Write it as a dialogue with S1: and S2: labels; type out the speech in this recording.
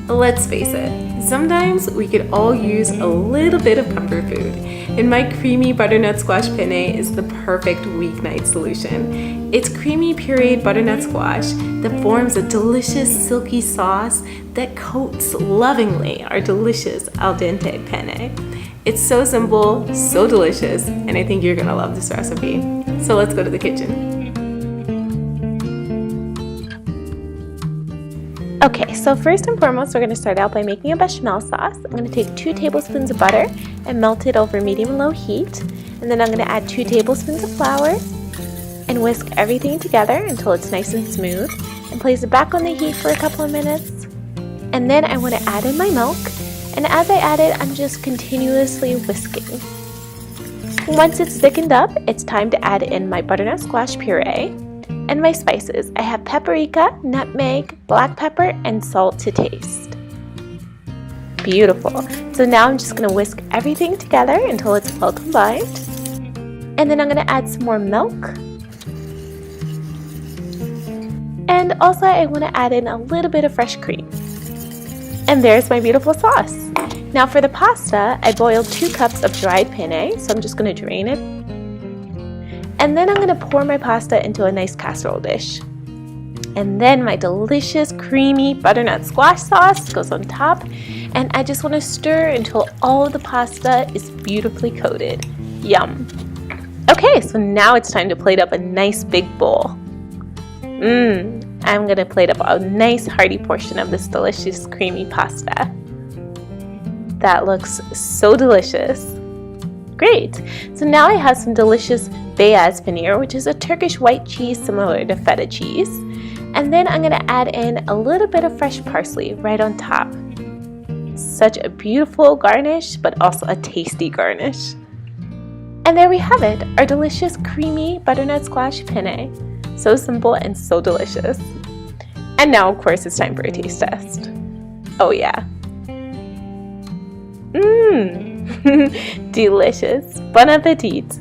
S1: Let's face it, sometimes we could all use a little bit of comfort food, and my creamy butternut squash penne is the perfect weeknight solution. It's creamy pureed butternut squash that forms a delicious silky sauce that coats lovingly our delicious al dente penne. It's so simple, so delicious, and I think you're gonna love this recipe. So let's go to the kitchen.
S2: Okay, so first and foremost, we're going to start out by making a bechamel sauce. I'm going to take 2 tablespoons of butter and melt it over medium and low heat. And then I'm going to add 2 tablespoons of flour and whisk everything together until it's nice and smooth. And place it back on the heat for a couple of minutes. And then I want to add in my milk. And as I add it, I'm just continuously whisking. Once it's thickened up, it's time to add in my butternut squash puree. And my spices. I have paprika, nutmeg, black pepper, and salt to taste. Beautiful. So now I'm just going to whisk everything together until it's well combined. And then I'm going to add some more milk. And also I want to add in a little bit of fresh cream. And there's my beautiful sauce. Now for the pasta, I boiled 2 cups of dried penne, so I'm just going to drain it. And then I'm going to pour my pasta into a nice casserole dish. And then my delicious creamy butternut squash sauce goes on top. And I just want to stir until all of the pasta is beautifully coated. Yum! Okay, so now it's time to plate up a nice big bowl. I'm going to plate up a nice hearty portion of this delicious creamy pasta. That looks so delicious. Great! So now I have some delicious beyaz paneer, which is a Turkish white cheese similar to feta cheese. And then I'm going to add in a little bit of fresh parsley right on top. Such a beautiful garnish, but also a tasty garnish. And there we have it, our delicious creamy butternut squash penne. So simple and so delicious. And now, of course, it's time for a taste test. Oh yeah. Delicious. Bon appetit.